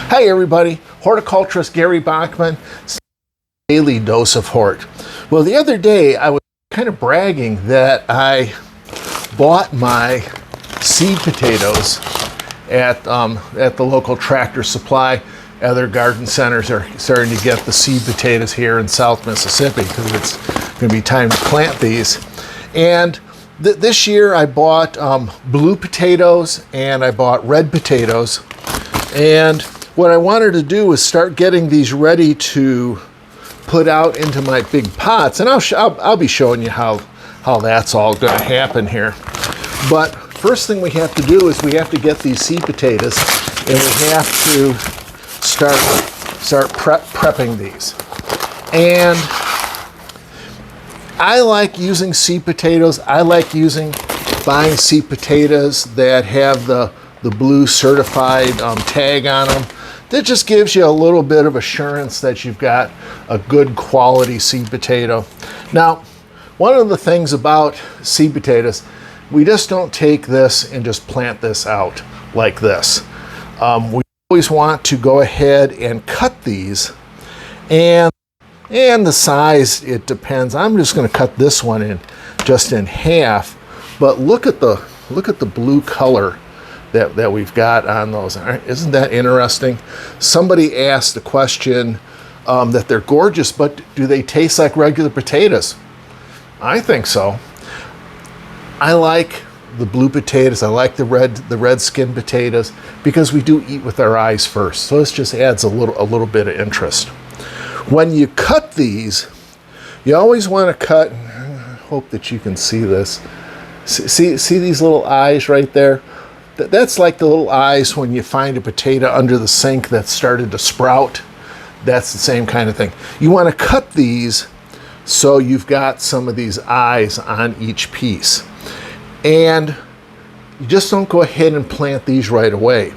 Hi everybody, horticulturist Gary Bachman, daily dose of hort. Well, the other day I was kind of bragging that I bought my seed potatoes at the local Tractor Supply. Other garden centers are starting to get the seed potatoes here in South Mississippi because it's going to be time to plant these. And this year I bought blue potatoes and I bought red potatoes. And what I wanted to do was start getting these ready to put out into my big pots. And I'll be showing you how that's all going to happen here. But first thing we have to do is we have to get these seed potatoes and we have to start prepping these. And I like using seed potatoes. I like buying seed potatoes that have the blue certified tag on them. That just gives you a little bit of assurance that you've got a good quality seed potato. Now, one of the things about seed potatoes, we just don't take this and just plant this out like this. We always want to go ahead and cut these, and the size, it depends. I'm just going to cut this one in half, but look at the blue color that we've got on those. Isn't that interesting? Somebody asked the question that they're gorgeous, but do they taste like regular potatoes? I think so. I like the blue potatoes. I like the red skin potatoes because we do eat with our eyes first. So this just adds a little bit of interest. When you cut these, you always want to cut. I hope that you can see this. See these little eyes right there? That's like the little eyes when you find a potato under the sink that started to sprout. That's the same kind of thing. You want to cut these so you've got some of these eyes on each piece. And you just don't go ahead and plant these right away.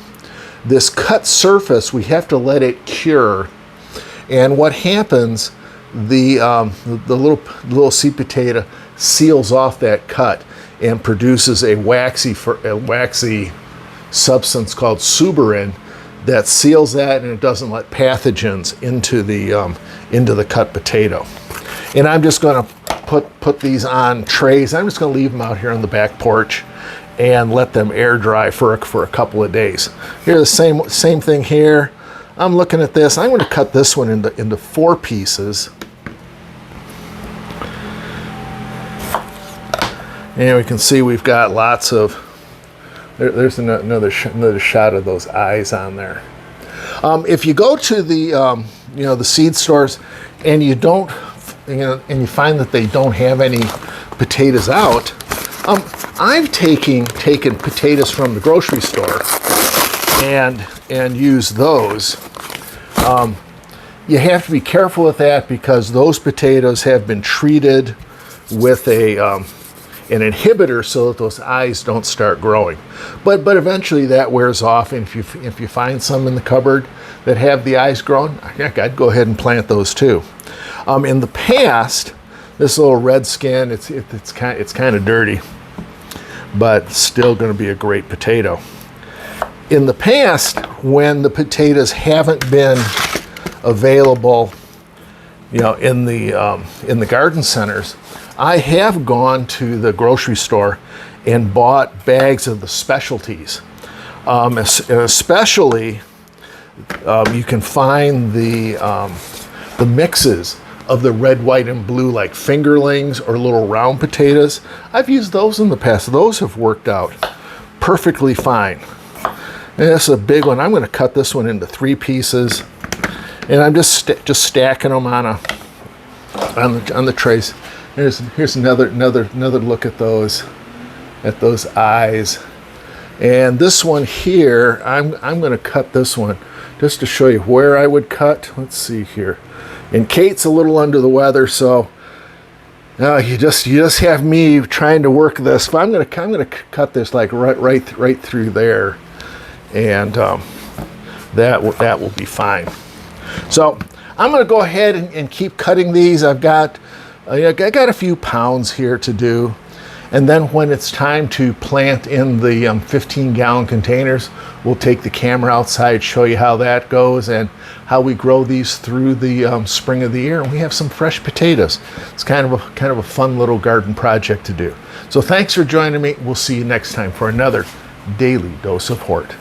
This cut surface, we have to let it cure. And what happens, the little seed potato seals off that cut and produces a waxy substance called suberin that seals that, and it doesn't let pathogens into the cut potato. And I'm just going to put these on trays. I'm just going to leave them out here on the back porch and let them air dry for a couple of days. Here's the same thing here. I'm looking at this. I'm going to cut this one into 4 pieces. And we can see we've got lots of, there's another shot of those eyes on there. If you go to the seed stores and you don't, and you find that they don't have any potatoes out, I've taken potatoes from the grocery store and use those. You have to be careful with that because those potatoes have been treated with an inhibitor so that those eyes don't start growing. But eventually that wears off, and if you find some in the cupboard that have the eyes growing, heck, I'd go ahead and plant those too. In the past, this little red skin, it's kind of dirty, but still going to be a great potato. In the past, when the potatoes haven't been available, in the garden centers, I have gone to the grocery store and bought bags of the specialties. Especially, you can find the mixes of the red, white, and blue, like fingerlings or little round potatoes. I've used those in the past. Those have worked out perfectly fine. And this is a big one. I'm going to cut this one into 3 pieces, and I'm just stacking them on the trays. Here's another look at those eyes. And this one here, I'm going to cut this one just to show you where I would cut. Let's see here. And Kate's a little under the weather, so you just have me trying to work this. But I'm going to cut this like right through there, and that will be fine. So I'm going to go ahead and keep cutting these. I got a few pounds here to do, And then when it's time to plant in the 15-gallon containers, we'll take the camera outside, show you how that goes and how we grow these through the spring of the year. And we have some fresh potatoes. It's kind of a fun little garden project to do. So thanks for joining me. We'll see you next time for another Daily Dose of Hort.